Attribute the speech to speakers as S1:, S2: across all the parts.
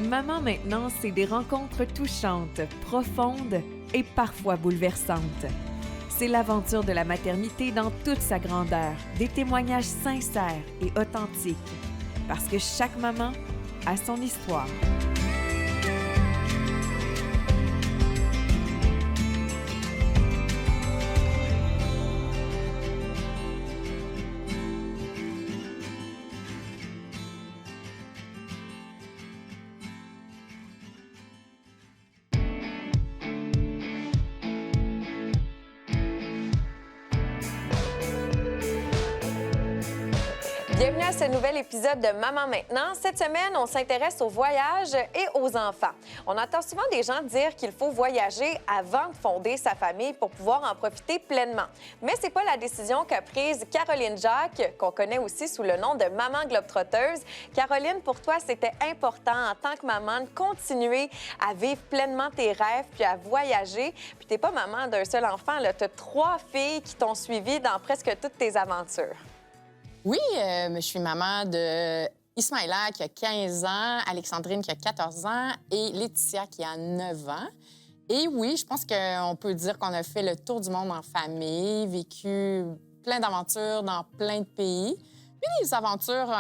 S1: Maman maintenant, c'est des rencontres touchantes, profondes et parfois bouleversantes. C'est l'aventure de la maternité dans toute sa grandeur, des témoignages sincères et authentiques. Parce que chaque maman a son histoire.
S2: Bienvenue à ce nouvel épisode de Maman maintenant. Cette semaine, on s'intéresse aux voyages et aux enfants. On entend souvent des gens dire qu'il faut voyager avant de fonder sa famille pour pouvoir en profiter pleinement. Mais c'est pas la décision qu'a prise Caroline Jacques, qu'on connaît aussi sous le nom de Maman Globetrotteuse. Caroline, pour toi, c'était important en tant que maman de continuer à vivre pleinement tes rêves puis à voyager. Puis t'es pas maman d'un seul enfant, tu as 3 filles qui t'ont suivi dans presque toutes tes aventures.
S3: Oui, je suis maman de Ismaïla qui a 15 ans, Alexandrine qui a 14 ans et Laetitia qui a 9 ans. Et oui, je pense qu'on peut dire qu'on a fait le tour du monde en famille, vécu plein d'aventures dans plein de pays. Puis des aventures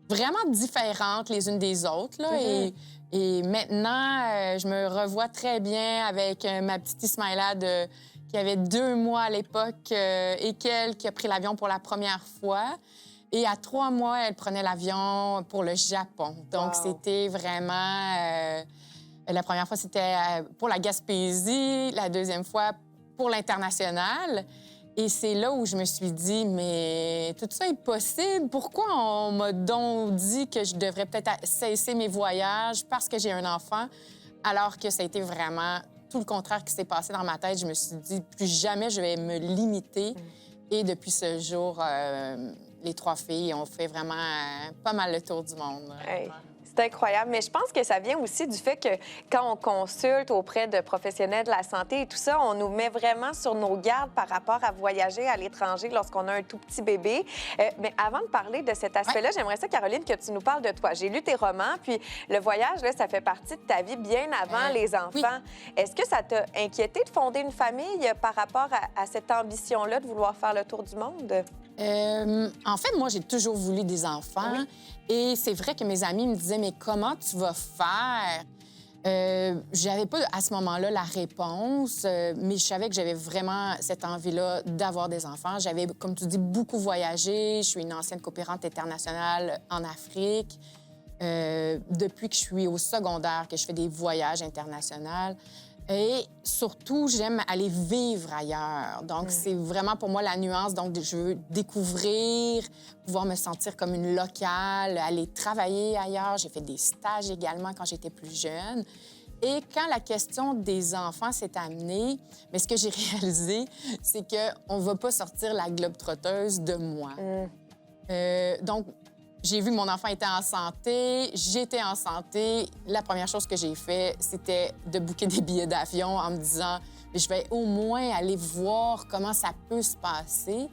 S3: vraiment différentes les unes des autres. Là, et maintenant, je me revois très bien avec ma petite Ismaïla qui avait 2 mois à l'époque et qui a pris l'avion pour la première fois. Et à 3 mois, elle prenait l'avion pour le Japon. Donc, C'était vraiment... la première fois, c'était pour la Gaspésie. La deuxième fois, pour l'international. Et c'est là où je me suis dit, mais tout ça est possible. Pourquoi on m'a donc dit que je devrais peut-être cesser mes voyages parce que j'ai un enfant, alors que ça a été vraiment tout le contraire qui s'est passé dans ma tête. Je me suis dit, plus jamais je vais me limiter. Et depuis ce jour, les 3 filles ont fait vraiment pas mal le tour du monde.
S2: Hey. C'est incroyable, mais je pense que ça vient aussi du fait que quand on consulte auprès de professionnels de la santé et tout ça, on nous met vraiment sur nos gardes par rapport à voyager à l'étranger lorsqu'on a un tout petit bébé. Mais avant de parler de cet aspect-là, j'aimerais ça, Caroline, que tu nous parles de toi. J'ai lu tes romans, puis le voyage, là, ça fait partie de ta vie bien avant les enfants. Oui. Est-ce que ça t'a inquiété de fonder une famille par rapport à cette ambition-là de vouloir faire le tour du monde?
S3: En fait, moi, j'ai toujours voulu des enfants. Oui. Et c'est vrai que mes amis me disaient, mais comment tu vas faire? J'avais pas à ce moment-là la réponse, mais je savais que j'avais vraiment cette envie-là d'avoir des enfants. J'avais, comme tu dis, beaucoup voyagé. Je suis une ancienne coopérante internationale en Afrique. Depuis que je suis au secondaire, que je fais des voyages internationaux. Et surtout, j'aime aller vivre ailleurs. Donc, c'est vraiment pour moi la nuance. Donc, je veux découvrir, pouvoir me sentir comme une locale, aller travailler ailleurs. J'ai fait des stages également quand j'étais plus jeune. Et quand la question des enfants s'est amenée, mais ce que j'ai réalisé, c'est qu'on ne va pas sortir la globe-trotteuse de moi. Donc, j'ai vu que mon enfant était en santé, j'étais en santé. La première chose que j'ai fait, c'était de booker des billets d'avion en me disant je vais au moins aller voir comment ça peut se passer.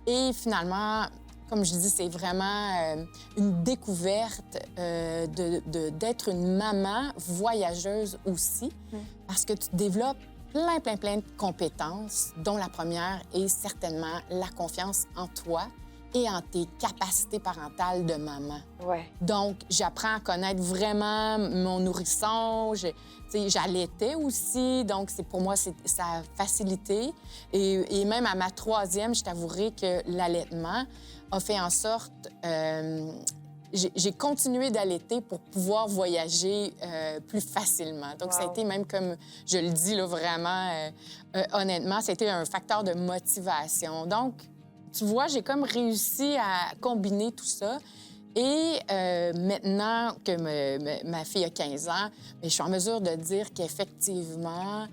S3: Et finalement, comme je dis, c'est vraiment une découverte d'être une maman voyageuse aussi, parce que tu développes plein de compétences, dont la première est certainement la confiance en toi et en tes capacités parentales de maman.
S2: Ouais.
S3: Donc, j'apprends à connaître vraiment mon nourrisson. J'allaitais aussi, donc pour moi, ça a facilité. Et même à ma 3e, je t'avouerai que l'allaitement a fait en sorte... j'ai continué d'allaiter pour pouvoir voyager plus facilement. Donc, ça a été même comme, je le dis là, vraiment, honnêtement, c'était un facteur de motivation. Donc, tu vois, j'ai comme réussi à combiner tout ça. Et maintenant que ma fille a 15 ans, je suis en mesure de dire qu'effectivement,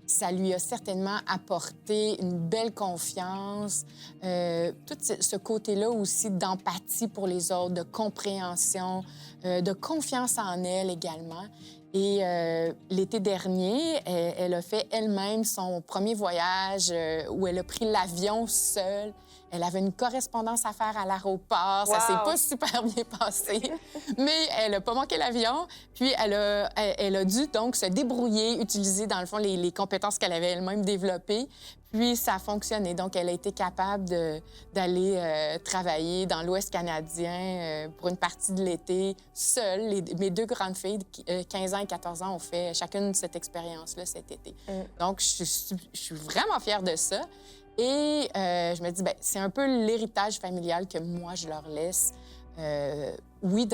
S3: ça lui a certainement apporté une belle confiance, tout ce côté-là aussi d'empathie pour les autres, de compréhension, de confiance en elle également. Et l'été dernier, elle a fait elle-même son premier voyage où elle a pris l'avion seule. Elle avait une correspondance à faire à l'aéroport. Ça s'est
S2: Wow!
S3: pas super bien passé, mais elle a pas manqué l'avion. Puis elle a dû donc se débrouiller, utiliser dans le fond les compétences qu'elle avait elle-même développées. Puis ça a fonctionné. Donc elle a été capable d'aller travailler dans l'Ouest canadien pour une partie de l'été, seule. Mes deux grandes filles, 15 ans et 14 ans, ont fait chacune cette expérience-là cet été. Donc je suis vraiment fière de ça. Et je me dis, bien, c'est un peu l'héritage familial que moi, je leur laisse. Oui,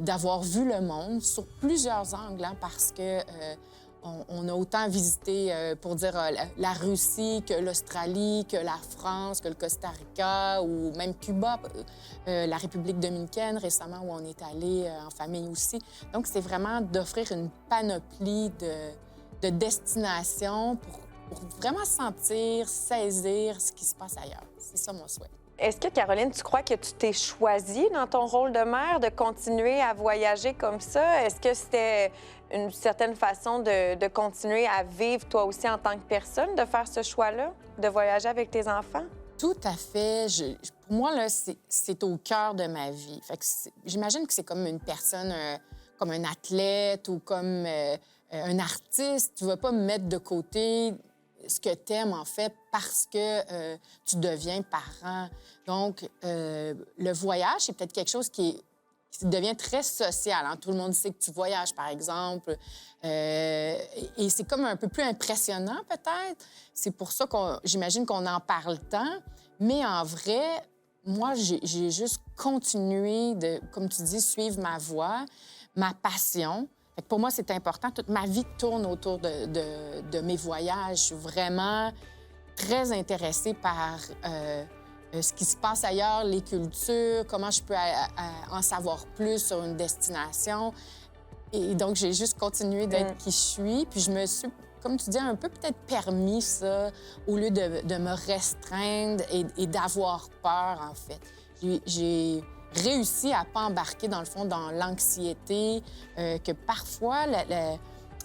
S3: d'avoir vu le monde sur plusieurs angles, hein, parce que on a autant visité, pour dire, la Russie que l'Australie, que la France, que le Costa Rica ou même Cuba, la République dominicaine récemment où on est allé en famille aussi. Donc, c'est vraiment d'offrir une panoplie de destinations pour vraiment sentir, saisir ce qui se passe ailleurs. C'est ça mon souhait.
S2: Est-ce que, Caroline, tu crois que tu t'es choisie dans ton rôle de mère de continuer à voyager comme ça? Est-ce que c'était une certaine façon de continuer à vivre toi aussi en tant que personne, de faire ce choix-là, de voyager avec tes enfants?
S3: Tout à fait. Pour moi, là, c'est au cœur de ma vie. Fait que j'imagine que c'est comme une personne, comme un athlète ou comme un artiste. Tu ne vas pas mettre de côté ce que tu aimes, en fait, parce que tu deviens parent. Donc, le voyage, c'est peut-être quelque chose qui devient très social. Hein? Tout le monde sait que tu voyages, par exemple. Et c'est comme un peu plus impressionnant, peut-être. C'est pour ça j'imagine qu'on en parle tant. Mais en vrai, moi, j'ai juste continué de, comme tu dis, suivre ma voie, ma passion. Fait que pour moi, c'est important. Toute ma vie tourne autour de mes voyages. Je suis vraiment très intéressée par ce qui se passe ailleurs, les cultures, comment je peux en savoir plus sur une destination. Et donc, j'ai juste continué d'être qui je suis. Puis je me suis, comme tu dis, un peu peut-être permis ça, au lieu de me restreindre et d'avoir peur, en fait. J'ai réussi à pas embarquer, dans le fond, dans l'anxiété, que parfois,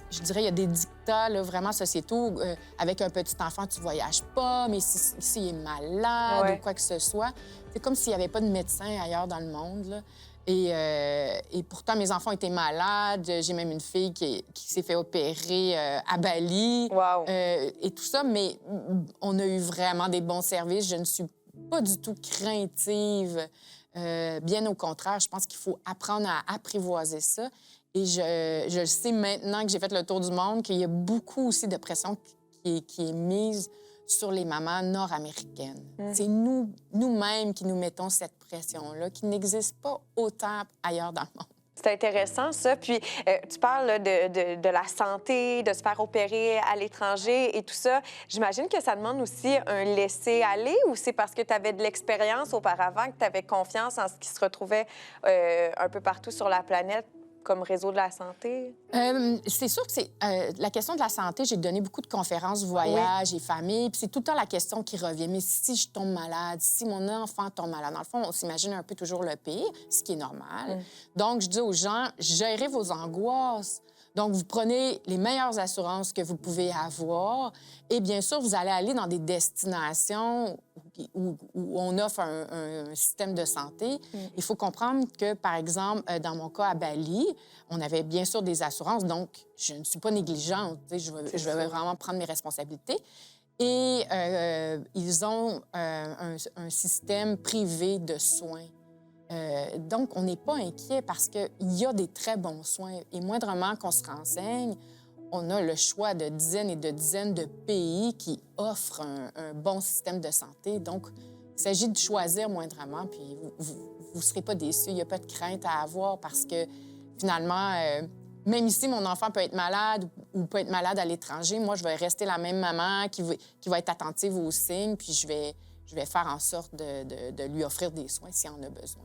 S3: je dirais, il y a des dictats là, vraiment sociétaux. Avec un petit enfant, tu voyages pas, mais s'il est malade ou quoi que ce soit, c'est comme s'il n'y avait pas de médecin ailleurs dans le monde, là. Et pourtant, mes enfants étaient malades. J'ai même une fille qui s'est fait opérer à Bali.
S2: Wow.
S3: Et tout ça, mais on a eu vraiment des bons services. Je ne suis pas du tout craintive. Bien au contraire, je pense qu'il faut apprendre à apprivoiser ça. Et je le sais maintenant que j'ai fait le tour du monde, qu'il y a beaucoup aussi de pression qui est mise sur les mamans nord-américaines. C'est nous-mêmes qui nous mettons cette pression-là, qui n'existe pas autant ailleurs dans le monde.
S2: C'est intéressant, ça. Puis, tu parles là, de la santé, de se faire opérer à l'étranger et tout ça. J'imagine que ça demande aussi un laisser-aller ou c'est parce que tu avais de l'expérience auparavant, que tu avais confiance en ce qui se retrouvait un peu partout sur la planète comme réseau de la santé?
S3: C'est sûr que c'est la question de la santé. J'ai donné beaucoup de conférences voyage et famille. Puis c'est tout le temps la question qui revient. Mais si je tombe malade, si mon enfant tombe malade, dans le fond, on s'imagine un peu toujours le pire, ce qui est normal. Donc, je dis aux gens, gérez vos angoisses. Donc, vous prenez les meilleures assurances que vous pouvez avoir. Et bien sûr, vous allez aller dans des destinations où on offre un système de santé. Il faut comprendre que, par exemple, dans mon cas à Bali, on avait bien sûr des assurances. Donc, je ne suis pas négligente. Je vais vraiment prendre mes responsabilités. Et ils ont un système privé de soins. Donc, on n'est pas inquiet parce qu'il y a des très bons soins. Et moindrement qu'on se renseigne, on a le choix de dizaines et de dizaines de pays qui offrent un bon système de santé. Donc, il s'agit de choisir moindrement, puis vous ne serez pas déçus. Il n'y a pas de crainte à avoir parce que, finalement, même ici, mon enfant peut être malade ou peut être malade à l'étranger. Moi, je vais rester la même maman qui va être attentive aux signes, puis je vais faire en sorte de lui offrir des soins s'il en a besoin.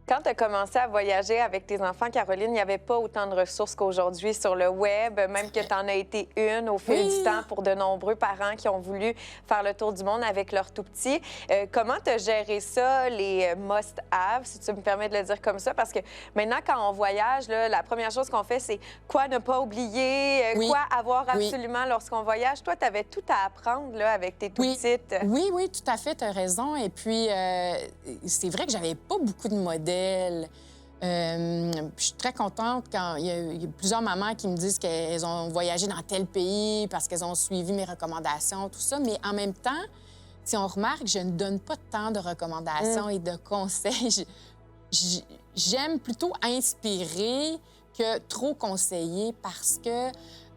S2: Quand tu as commencé à voyager avec tes enfants, Caroline, il n'y avait pas autant de ressources qu'aujourd'hui sur le web, même que tu en as été une au fil du temps pour de nombreux parents qui ont voulu faire le tour du monde avec leurs tout-petits. Comment tu as géré ça, les must-have, si tu me permets de le dire comme ça? Parce que maintenant, quand on voyage, là, la première chose qu'on fait, c'est quoi ne pas oublier, quoi avoir absolument lorsqu'on voyage. Toi, tu avais tout à apprendre là, avec tes tout-petites.
S3: Oui, tout à fait, tu as raison. Et puis, c'est vrai que j'avais pas beaucoup de modèles. Je suis très contente quand il y a plusieurs mamans qui me disent qu'elles ont voyagé dans tel pays parce qu'elles ont suivi mes recommandations, tout ça. Mais en même temps, si on remarque, je ne donne pas tant de recommandations et de conseils. J'aime plutôt inspirer que trop conseiller parce que,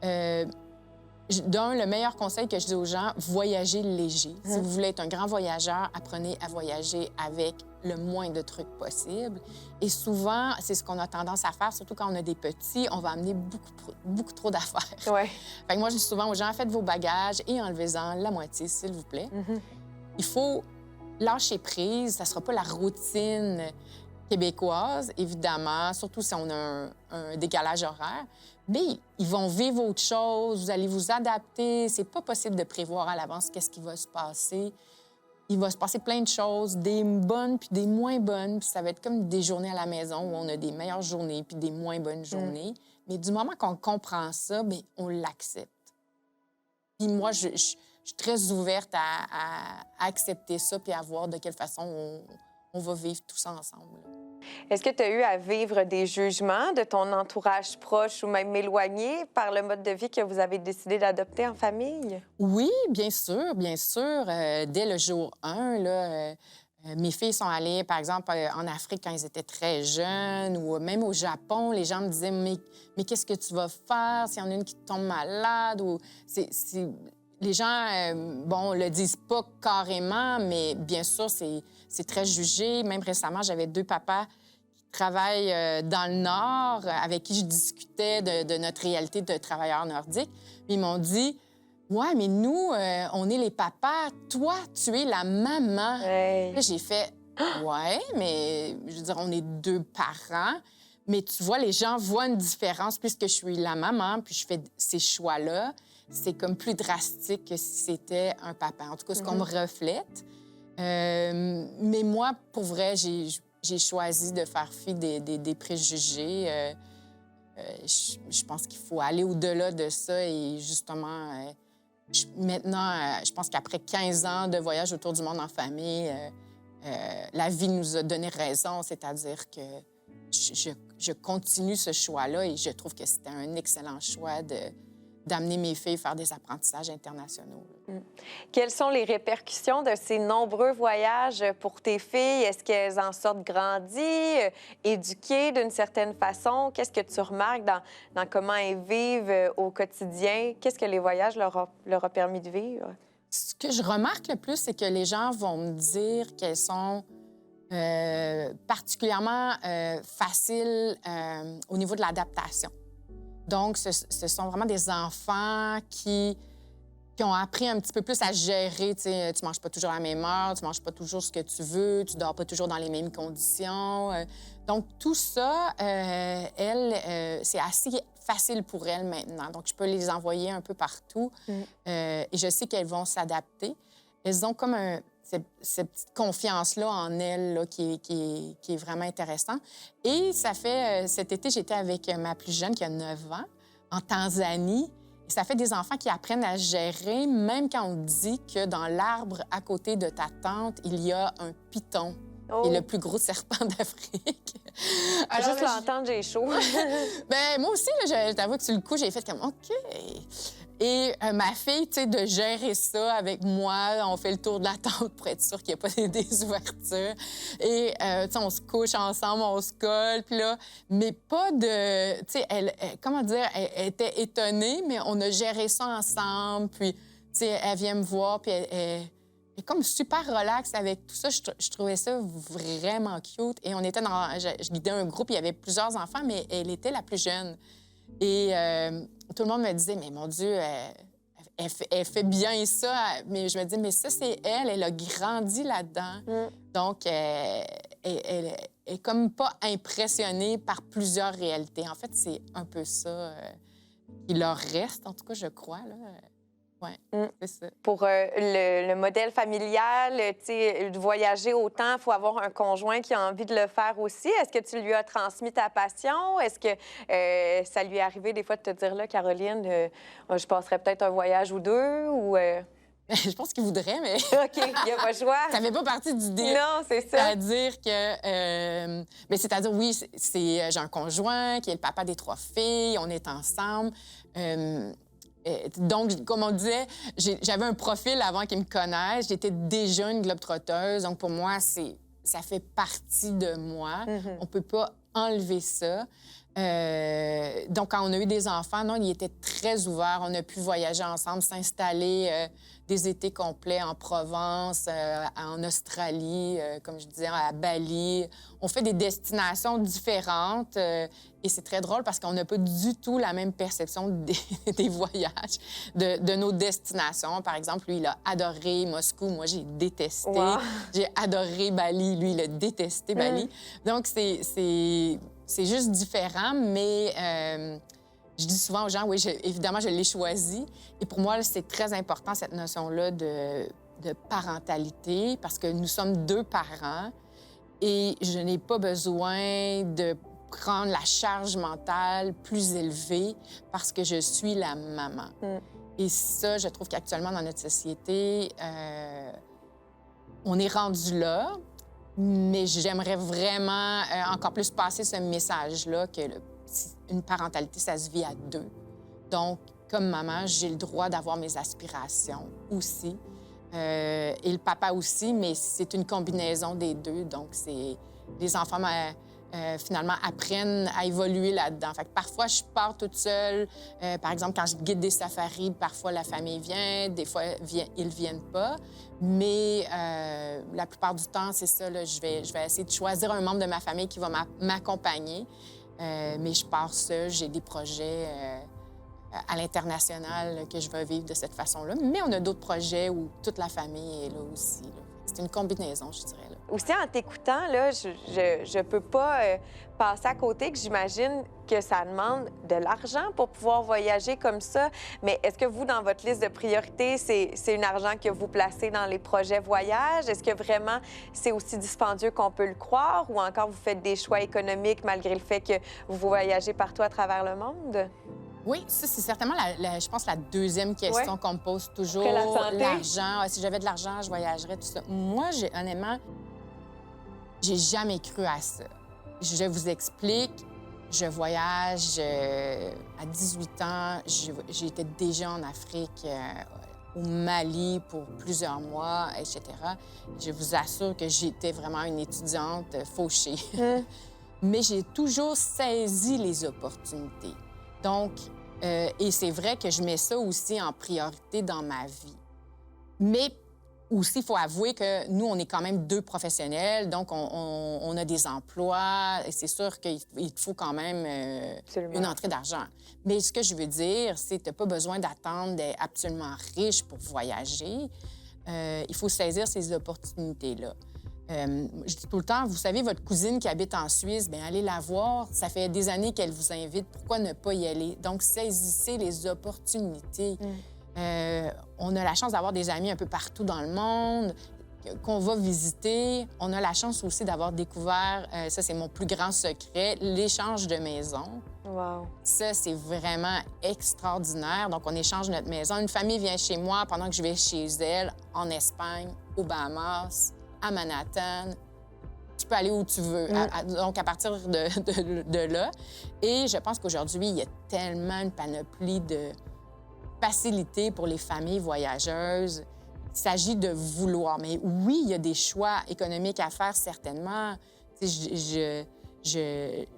S3: le meilleur conseil que je dis aux gens, voyagez léger. Si vous voulez être un grand voyageur, apprenez à voyager avec le moins de trucs possible. Et souvent, c'est ce qu'on a tendance à faire, surtout quand on a des petits, on va amener beaucoup trop d'affaires.
S2: Ouais.
S3: Fait que moi, je dis souvent aux gens, faites vos bagages et enlevez-en la moitié, s'il vous plaît. Il faut lâcher prise, ça ne sera pas la routine québécoise, évidemment, surtout si on a un décalage horaire. Mais ils vont vivre autre chose, vous allez vous adapter. C'est pas possible de prévoir à l'avance qu'est-ce qui va se passer. Il va se passer plein de choses, des bonnes puis des moins bonnes. Puis ça va être comme des journées à la maison où on a des meilleures journées puis des moins bonnes journées. Mais du moment qu'on comprend ça, bien, on l'accepte. Puis moi, je suis très ouverte à accepter ça puis à voir de quelle façon on va vivre tout ça ensemble.
S2: Est-ce que tu as eu à vivre des jugements de ton entourage proche ou même éloigné par le mode de vie que vous avez décidé d'adopter en famille?
S3: Oui, bien sûr, bien sûr. Dès le jour 1, là, mes filles sont allées, par exemple, en Afrique quand elles étaient très jeunes ou même au Japon. Les gens me disaient, mais qu'est-ce que tu vas faire s'il y en a une qui tombe malade? Ou les gens, le disent pas carrément, mais bien sûr, c'est très jugé. Même récemment, j'avais 2 papas qui travaillent dans le Nord, avec qui je discutais de notre réalité de travailleurs nordiques. Ils m'ont dit, ouais, mais nous, on est les papas. Toi, tu es la maman.
S2: Hey.
S3: Là, j'ai fait, ouais, mais je veux dire, on est 2 parents. Mais tu vois, les gens voient une différence puisque je suis la maman, puis je fais ces choix-là. C'est comme plus drastique que si c'était un papa. En tout cas, ce qu'on me reflète. Mais moi, pour vrai, j'ai choisi de faire fi des préjugés. Je pense qu'il faut aller au-delà de ça et justement, maintenant, je pense qu'après 15 ans de voyage autour du monde en famille, la vie nous a donné raison, c'est-à-dire que je continue ce choix-là et je trouve que c'était un excellent choix d'amener mes filles faire des apprentissages internationaux.
S2: Quelles sont les répercussions de ces nombreux voyages pour tes filles? Est-ce qu'elles en sortent grandies, éduquées d'une certaine façon? Qu'est-ce que tu remarques dans comment elles vivent au quotidien? Qu'est-ce que les voyages leur ont permis de vivre?
S3: Ce que je remarque le plus, c'est que les gens vont me dire qu'elles sont particulièrement faciles au niveau de l'adaptation. Donc, ce sont vraiment des enfants qui ont appris un petit peu plus à gérer. Tu sais, tu manges pas toujours à la même heure, tu manges pas toujours ce que tu veux, tu dors pas toujours dans les mêmes conditions. Donc, tout ça, c'est assez facile pour elles maintenant. Donc, je peux les envoyer un peu partout et je sais qu'elles vont s'adapter. Elles ont comme cette petite confiance-là en elles là, qui est vraiment intéressant. Et ça fait... cet été, j'étais avec ma plus jeune qui a 9 ans en Tanzanie. Et ça fait des enfants qui apprennent à gérer, même quand on dit que dans l'arbre à côté de ta tante, il y a un python.
S2: Oh.
S3: Qui est le plus gros serpent d'Afrique.
S2: Alors, juste l'entendre, j'ai chaud.
S3: Bien, moi aussi, là, je t'avoue que sur le coup, j'ai fait comme OK. Et ma fille, tu sais, de gérer ça avec moi, on fait le tour de la tente pour être sûr qu'il n'y a pas des ouvertures. Et, tu sais, on se couche ensemble, on se colle, puis là, mais pas de... Tu sais, comment dire, elle était étonnée, mais on a géré ça ensemble, puis, tu sais, elle vient me voir, puis elle est comme super relax avec tout ça. Je trouvais ça vraiment cute. Et on était je guidais un groupe, il y avait plusieurs enfants, mais elle était la plus jeune. Et tout le monde me disait, mais mon Dieu, elle fait bien ça, mais je me dis, mais ça, c'est elle. Elle a grandi là-dedans. Donc, elle est comme pas impressionnée par plusieurs réalités. En fait, c'est un peu ça qui leur reste, en tout cas, je crois, là. Oui, c'est ça.
S2: Pour le modèle familial, tu sais, de voyager autant, il faut avoir un conjoint qui a envie de le faire aussi. Est-ce que tu lui as transmis ta passion? Est-ce que ça lui est arrivé des fois de te dire, là, Caroline, je passerais peut-être un voyage ou deux? Ou,
S3: Je pense qu'il voudrait, mais
S2: OK, il n'y a pas le choix.
S3: ça fait pas partie du deal.
S2: Non, c'est ça.
S3: C'est-à-dire que... mais c'est-à-dire, oui, j'ai un conjoint qui est le papa des 3 filles, on est ensemble. Donc, comme on disait, j'avais un profil avant qu'ils me connaissent. J'étais déjà une globe-trotteuse. Donc, pour moi, ça fait partie de moi. On peut pas enlever ça. Donc, quand on a eu des enfants, non, ils étaient très ouverts. On a pu voyager ensemble, s'installer des étés complets en Provence, en Australie, comme je disais, à Bali. On fait des destinations différentes et c'est très drôle parce qu'on n'a pas du tout la même perception des voyages, de nos destinations. Par exemple, lui, il a adoré Moscou. Moi, j'ai détesté.
S2: Wow.
S3: J'ai adoré Bali. Lui, il a détesté Bali. Donc, c'est juste différent, mais je dis souvent aux gens, oui, évidemment, je l'ai choisi. Et pour moi, c'est très important, cette notion-là de parentalité, parce que nous sommes 2 parents et je n'ai pas besoin de prendre la charge mentale plus élevée parce que je suis la maman. Et ça, je trouve qu'actuellement, dans notre société, on est rendu là. Mais j'aimerais vraiment encore plus passer ce message-là que une parentalité, ça se vit à 2. Donc, comme maman, j'ai le droit d'avoir mes aspirations aussi. Et le papa aussi, mais c'est une combinaison des 2. Donc, les enfants finalement apprennent à évoluer là-dedans. Fait que parfois, je pars toute seule. Par exemple, quand je guide des safaris, parfois la famille vient, des fois, ils ne viennent pas. Mais la plupart du temps, c'est ça, là, je vais essayer de choisir un membre de ma famille qui va m'accompagner. Mais je pars seule, j'ai des projets à l'international que je veux vivre de cette façon-là. Mais on a d'autres projets où toute la famille est là aussi, là. C'est une combinaison, je dirais, là.
S2: Aussi, en t'écoutant, là, je peux pas passer à côté que j'imagine que ça demande de l'argent pour pouvoir voyager comme ça. Mais est-ce que vous, dans votre liste de priorités, c'est un argent que vous placez dans les projets voyages? Est-ce que vraiment c'est aussi dispendieux qu'on peut le croire? Ou encore vous faites des choix économiques malgré le fait que vous voyagez partout à travers le monde?
S3: Oui, ça, c'est certainement, je pense, la deuxième question qu'on me pose toujours.
S2: Après la santé.
S3: L'argent. Si j'avais de l'argent, je voyagerais, tout ça. Moi, honnêtement, j'ai jamais cru à ça. Je vous explique. Je voyage à 18 ans. J'étais déjà en Afrique, au Mali pour plusieurs mois, etc. Je vous assure que j'étais vraiment une étudiante fauchée. Mais j'ai toujours saisi les opportunités. Donc, et c'est vrai que je mets ça aussi en priorité dans ma vie. Mais aussi, il faut avouer que nous, on est quand même 2 professionnels, donc on a des emplois, et c'est sûr qu'il faut quand même une entrée d'argent. Mais ce que je veux dire, c'est que tu n'as pas besoin d'attendre d'être absolument riche pour voyager. Il faut saisir ces opportunités-là. Je dis tout le temps, vous savez, votre cousine qui habite en Suisse, bien, allez la voir. Ça fait des années qu'elle vous invite. Pourquoi ne pas y aller? Donc, saisissez les opportunités. On a la chance d'avoir des amis un peu partout dans le monde qu'on va visiter. On a la chance aussi d'avoir découvert, ça, c'est mon plus grand secret, l'échange de maisons.
S2: Wow.
S3: Ça, c'est vraiment extraordinaire. Donc, on échange notre maison. Une famille vient chez moi pendant que je vais chez elle, en Espagne, aux Bahamas, à Manhattan. Tu peux aller où tu veux. Donc, à partir de là. Et je pense qu'aujourd'hui, il y a tellement une panoplie de facilités pour les familles voyageuses. Il s'agit de vouloir. Mais oui, il y a des choix économiques à faire, certainement.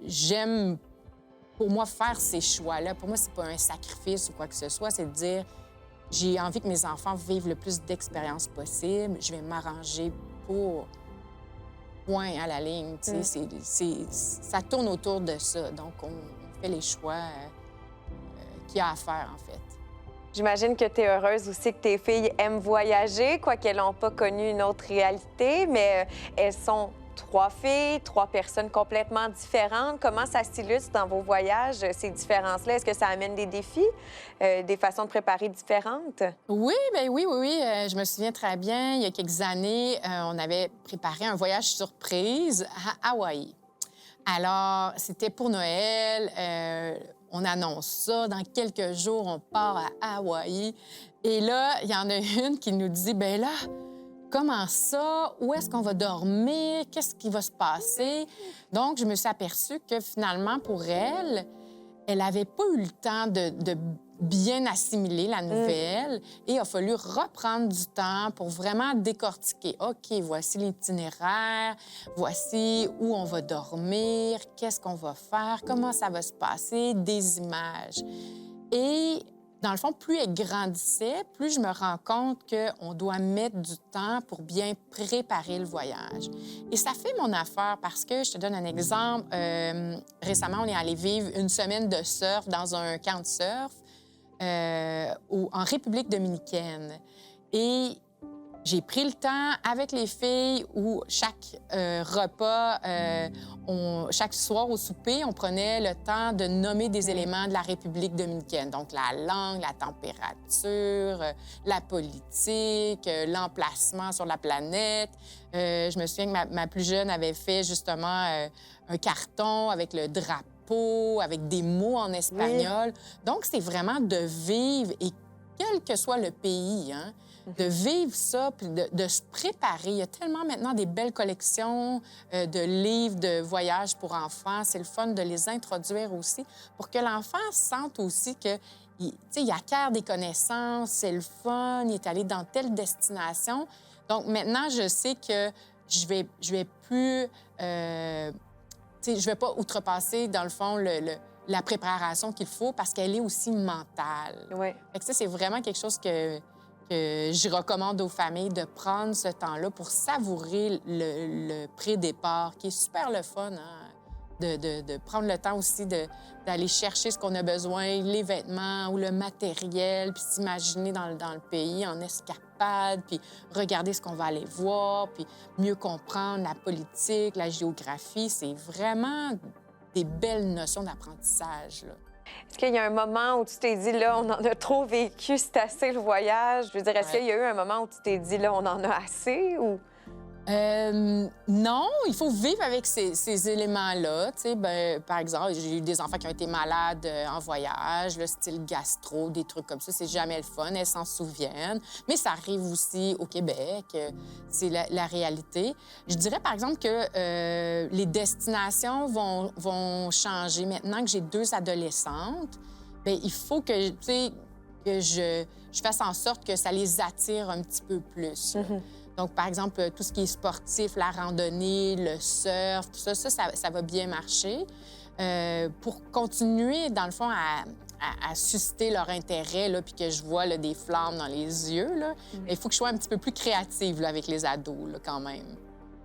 S3: J'aime, pour moi, faire ces choix-là. Pour moi, c'est pas un sacrifice ou quoi que ce soit. C'est de dire, j'ai envie que mes enfants vivent le plus d'expériences possible. Je vais m'arranger pour... point à la ligne. Ça tourne autour de ça. Donc, on fait les choix qu'il y a à faire, en fait.
S2: J'imagine que tu es heureuse aussi que tes filles aiment voyager, quoiqu'elles n'ont pas connu une autre réalité, mais elles sont 3 filles, 3 personnes complètement différentes. Comment ça s'illustre dans vos voyages, ces différences-là? Est-ce que ça amène des défis, des façons de préparer différentes?
S3: Oui, bien oui, oui, oui. Je me souviens très bien, il y a quelques années, on avait préparé un voyage surprise à Hawaï. Alors, c'était pour Noël. On annonce ça. Dans quelques jours, on part à Hawaï. Et là, il y en a une qui nous dit, ben là, comment ça? Où est-ce qu'on va dormir? Qu'est-ce qui va se passer? Donc, je me suis aperçue que finalement, pour elle, elle n'avait pas eu le temps de bien assimiler la nouvelle et il a fallu reprendre du temps pour vraiment décortiquer. OK, voici l'itinéraire, voici où on va dormir, qu'est-ce qu'on va faire, comment ça va se passer, des images. Et dans le fond, plus elle grandissait, plus je me rends compte qu'on doit mettre du temps pour bien préparer le voyage. Et ça fait mon affaire parce que, je te donne un exemple, récemment, on est allé vivre une semaine de surf dans un camp de surf en République dominicaine. Et j'ai pris le temps avec les filles où chaque repas, chaque soir au souper, on prenait le temps de nommer des éléments de la République dominicaine. Donc, la langue, la température, la politique, l'emplacement sur la planète. Je me souviens que ma plus jeune avait fait justement un carton avec le drapeau, avec des mots en espagnol. Oui. Donc, c'est vraiment de vivre, et quel que soit le pays, hein, de vivre ça, puis de se préparer. Il y a tellement maintenant des belles collections de livres de voyages pour enfants. C'est le fun de les introduire aussi pour que l'enfant sente aussi que, il acquiert des connaissances, c'est le fun, il est allé dans telle destination. Donc maintenant, je sais que je vais plus... je vais pas outrepasser, dans le fond, la préparation qu'il faut parce qu'elle est aussi mentale.
S2: Oui.
S3: Fait que ça, c'est vraiment quelque chose que je recommande aux familles de prendre ce temps-là pour savourer le pré-départ, qui est super le fun, hein? De prendre le temps aussi d'aller chercher ce qu'on a besoin, les vêtements ou le matériel, puis s'imaginer dans le pays en escapade, puis regarder ce qu'on va aller voir, puis mieux comprendre la politique, la géographie. C'est vraiment des belles notions d'apprentissage, là.
S2: Est-ce qu'il y a un moment où tu t'es dit, là, on en a trop vécu, c'est assez le voyage? Je veux dire, est-ce qu'il y a eu un moment où tu t'es dit, là, on en a assez ou...
S3: Non, il faut vivre avec ces éléments-là. Tu sais, ben, par exemple, j'ai eu des enfants qui ont été malades en voyage, le style gastro, des trucs comme ça. C'est jamais le fun, elles s'en souviennent. Mais ça arrive aussi au Québec, c'est la réalité. Je dirais, par exemple, que les destinations vont changer. Maintenant que j'ai 2 adolescentes, bien, il faut que, tu sais, que je fasse en sorte que ça les attire un petit peu plus. Donc, par exemple, tout ce qui est sportif, la randonnée, le surf, tout ça, ça va bien marcher. Pour continuer, dans le fond, à susciter leur intérêt, là, puis que je vois là, des flammes dans les yeux, là, il faut que je sois un petit peu plus créative là, avec les ados, là, quand même.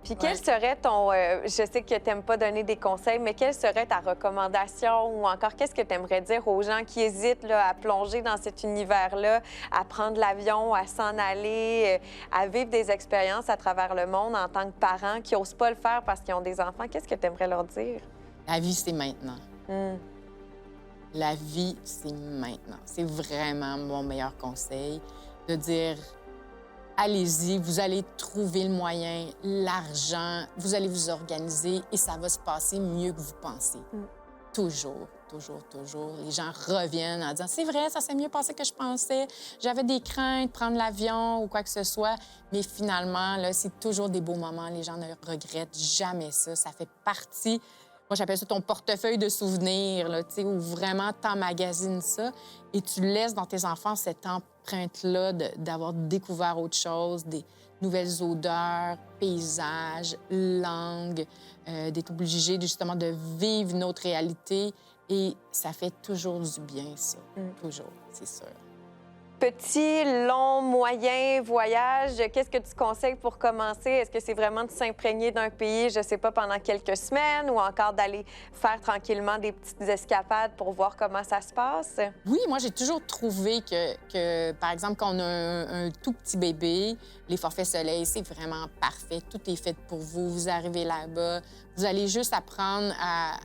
S2: Puis quel serait ton... je sais que tu n'aimes pas donner des conseils, mais quelle serait ta recommandation ou encore qu'est-ce que tu aimerais dire aux gens qui hésitent là, à plonger dans cet univers-là, à prendre l'avion, à s'en aller, à vivre des expériences à travers le monde en tant que parents qui n'osent pas le faire parce qu'ils ont des enfants? Qu'est-ce que tu aimerais leur dire?
S3: La vie, c'est maintenant. La vie, c'est maintenant. C'est vraiment mon meilleur conseil de dire... Allez-y, vous allez trouver le moyen, l'argent, vous allez vous organiser et ça va se passer mieux que vous pensez. Toujours, toujours, toujours. Les gens reviennent en disant « C'est vrai, ça s'est mieux passé que je pensais. J'avais des craintes, prendre l'avion ou quoi que ce soit. » Mais finalement, là, c'est toujours des beaux moments. Les gens ne regrettent jamais ça. Ça fait partie... Moi, j'appelle ça ton portefeuille de souvenirs, là, tu sais, où vraiment t'emmagasines ça et tu laisses dans tes enfants cette empreinte-là d'avoir découvert autre chose, des nouvelles odeurs, paysages, langues, d'être obligé justement de vivre une autre réalité et ça fait toujours du bien, ça. Toujours, c'est sûr.
S2: Petit, long, moyen voyage, qu'est-ce que tu conseilles pour commencer? Est-ce que c'est vraiment de s'imprégner d'un pays, je ne sais pas, pendant quelques semaines ou encore d'aller faire tranquillement des petites escapades pour voir comment ça se passe?
S3: Oui, moi, j'ai toujours trouvé que, par exemple, quand on a un tout petit bébé, les forfaits soleil, c'est vraiment parfait. Tout est fait pour vous. Vous arrivez là-bas, vous allez juste apprendre à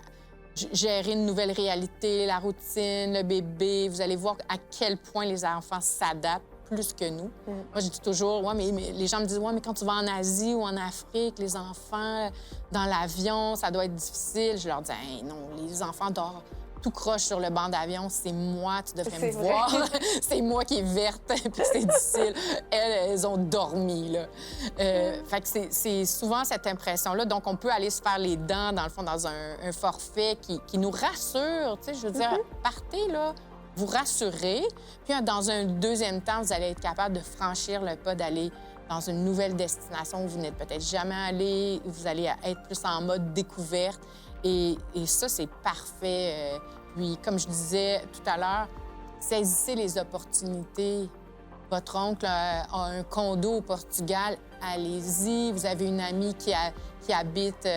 S3: gérer une nouvelle réalité, la routine, le bébé. Vous allez voir à quel point les enfants s'adaptent plus que nous. Moi, j'ai dit toujours, ouais, mais les gens me disent, ouais, mais quand tu vas en Asie ou en Afrique, les enfants, dans l'avion, ça doit être difficile. Je leur dis, hey, non, les enfants dorment tout croche sur le banc d'avion, c'est moi, tu devrais me voir. C'est moi qui est verte, puis c'est difficile. Elles ont dormi, là. Fait que c'est souvent cette impression-là. Donc, on peut aller se faire les dents, dans le fond, dans un forfait qui nous rassure. Tu sais, je veux dire, partez, là, vous rassurez. Puis, dans un deuxième temps, vous allez être capable de franchir le pas, d'aller dans une nouvelle destination où vous n'êtes peut-être jamais allé, où vous allez être plus en mode découverte. Et ça, c'est parfait. Puis, comme je disais tout à l'heure, saisissez les opportunités. Votre oncle a un condo au Portugal, allez-y. Vous avez une amie qui habite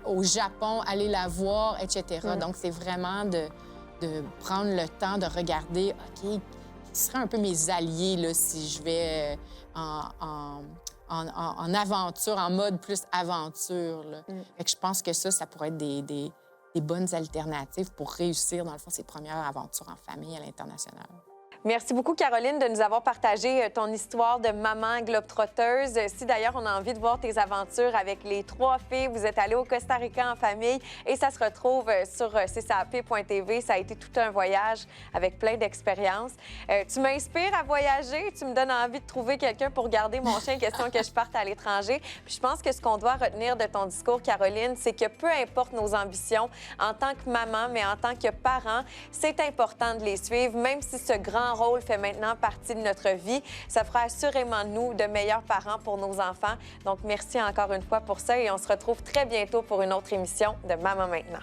S3: au Japon, allez la voir, etc. Donc, c'est vraiment de prendre le temps de regarder, OK, qui seraient un peu mes alliés là, si je vais en aventure, en mode plus aventure. Là. Fait que je pense que ça pourrait être des bonnes alternatives pour réussir, dans le fond, ses premières aventures en famille à l'international.
S2: Merci beaucoup, Caroline, de nous avoir partagé ton histoire de maman globe-trotteuse. Si d'ailleurs on a envie de voir tes aventures avec les 3 filles, vous êtes allées au Costa Rica en famille et ça se retrouve sur ccap.tv. Ça a été tout un voyage avec plein d'expériences. Tu m'inspires à voyager, tu me donnes envie de trouver quelqu'un pour garder mon chien, question que je parte à l'étranger. Puis je pense que ce qu'on doit retenir de ton discours, Caroline, c'est que peu importe nos ambitions en tant que maman, mais en tant que parent, c'est important de les suivre, même si ce grand rôle fait maintenant partie de notre vie. Ça fera assurément de nous de meilleurs parents pour nos enfants. Donc, merci encore une fois pour ça et on se retrouve très bientôt pour une autre émission de Maman Maintenant.